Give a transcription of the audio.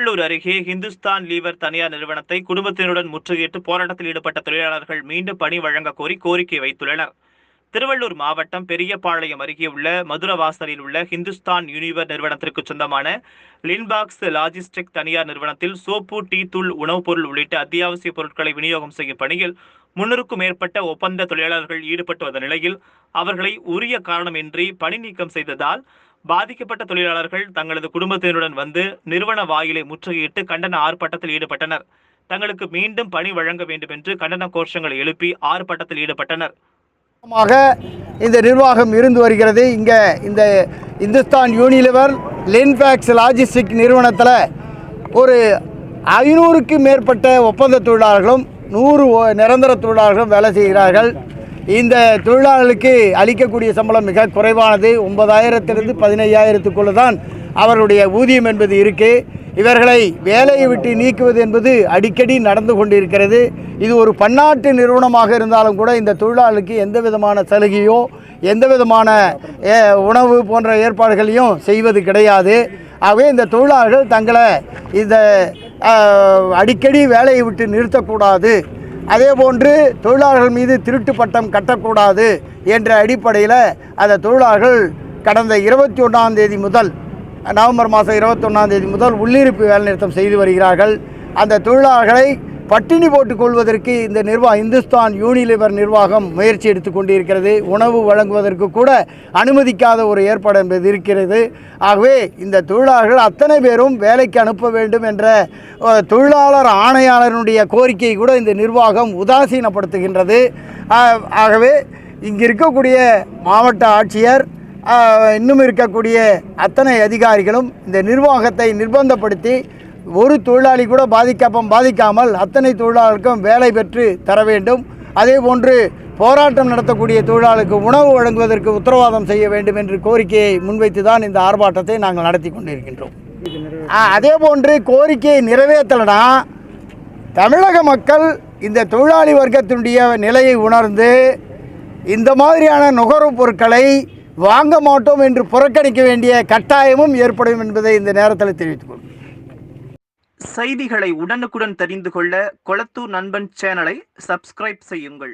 திருவள்ளூர் அருகே ஹிந்துஸ்தான் லீவர் தனியார் நிறுவனத்தை குடும்பத்தினருடன் முற்றுகையிட்டு போராட்டத்தில் ஈடுபட்ட தொழிலாளர்கள் மீண்டும் பணி வழங்க கோரி கோரிக்கை வைத்துள்ளனர். திருவள்ளூர் மாவட்டம் பெரியபாளையம் அருகே உள்ள மதுரவாசலில் உள்ள ஹிந்துஸ்தான் யூனிவர் நிறுவனத்திற்கு சொந்தமான லின்பாக்ஸ் லாஜிஸ்டிக் தனியார் நிறுவனத்தில் சோப்பு, டீ தூள், உணவுப் பொருள் உள்ளிட்ட அத்தியாவசிய பொருட்களை விநியோகம் செய்யும் பணியில் 300க்கும் மேற்பட்ட ஒப்பந்த தொழிலாளர்கள் ஈடுபட்டு வந்த நிலையில் அவர்களை உரிய காரணமின்றி பணி நீக்கம் செய்ததால் பாதிக்கப்பட்ட தொழிலாளர்கள் தங்களது குடும்பத்தினருடன் வந்து நிறுவன வாயிலை முற்றுகையிட்டு கண்டன ஆர்ப்பாட்டத்தில் ஈடுபட்டனர். தங்களுக்கு மீண்டும் பணி வழங்க வேண்டும் என்று கண்டன கோஷங்களை எழுப்பி ஆர்ப்பாட்டத்தில் ஈடுபட்டனர். இந்த நிர்வாகம் இருந்து வருகிறது. இங்கே இந்த இந்துஸ்தான் யூனிலிவர் லின்பாக்ஸ் லாஜிஸ்டிக் நிறுவனத்தில் ஒரு 500க்கும் மேற்பட்ட ஒப்பந்த தொழிலாளர்களும் 100 நிரந்தர தொழிலாளர்களும் வேலை செய்கிறார்கள். இந்த தொழிலாளர்களுக்கு அளிக்கக்கூடிய சம்பளம் மிக குறைவானது. 9,000 15,000 தான் அவர்களுடைய ஊதியம் என்பது இருக்குது. இவர்களை வேலையை விட்டு நீக்குவது என்பது அடிக்கடி நடந்து கொண்டிருக்கிறது. இது ஒரு பன்னாட்டு நிறுவனமாக இருந்தாலும் கூட இந்த தொழிலாளர்களுக்கு எந்த விதமான சலுகையோ எந்த விதமான உணவு போன்ற ஏற்பாடுகளையும் செய்வது கிடையாது. ஆகவே இந்த தொழிலாளர்கள் தங்களை இந்த அடிக்கடி வேலையை விட்டு நிறுத்தக்கூடாது, அதேபோன்று தொழிலாளர்கள் மீது திருட்டு பட்டம் கட்டக்கூடாது என்ற அடிப்படையில் அந்த தொழிலாளர்கள் கடந்த 21ஆம் தேதி முதல் நவம்பர் மாதம் 21ஆம் தேதி முதல் உள்ளிருப்பு வேலைநிறுத்தம் செய்து வருகிறார்கள். அந்த தொழிலாளர்களை பட்டினி போட்டுக் கொள்வதற்கு இந்த இந்துஸ்தான் யூனிலிவர் நிர்வாகம் முயற்சி எடுத்து கொண்டிருக்கிறது. உணவு வழங்குவதற்கு கூட அனுமதிக்காத ஒரு ஏற்பாடு என்பது இருக்கிறது. ஆகவே இந்த தொழிலாளர்கள் அத்தனை பேரும் வேலைக்கு அனுப்ப வேண்டும் என்ற தொழிலாளர் ஆணையாளருடைய கோரிக்கையை கூட இந்த நிர்வாகம் உதாசீனப்படுத்துகின்றது. ஆகவே இங்கு இருக்கக்கூடிய மாவட்ட ஆட்சியர் இன்னும் இருக்கக்கூடிய அத்தனை அதிகாரிகளும் இந்த நிர்வாகத்தை நிர்பந்தப்படுத்தி ஒரு தொழிலாளி கூட பாதிக்காமல் அத்தனை தொழிலாளர்களுக்கும் வேலை பெற்று தர வேண்டும். அதே போன்று போராட்டம் நடத்தக்கூடிய தொழிலாளருக்கு உணவு வழங்குவதற்கு உத்தரவாதம் செய்ய வேண்டும் என்று கோரிக்கையை முன்வைத்து தான் இந்த ஆர்ப்பாட்டத்தை நாங்கள் நடத்தி கொண்டிருக்கின்றோம். அதே போன்று கோரிக்கையை நிறைவேற்றலைனா தமிழக மக்கள் இந்த தொழிலாளி வர்க்கத்தினுடைய நிலையை உணர்ந்து இந்த மாதிரியான நுகர்வுப் பொருட்களை வாங்க மாட்டோம் என்று புறக்கணிக்க வேண்டிய கட்டாயமும் ஏற்படும் என்பதை இந்த நேரத்தில் தெரிவித்துக் கொள்கிறேன். செய்திகளை உடனுக்குடன் தெரிந்து கொள்ள கொளத்தூர் நண்பன் சேனலை சப்ஸ்கிரைப் செய்யுங்கள்.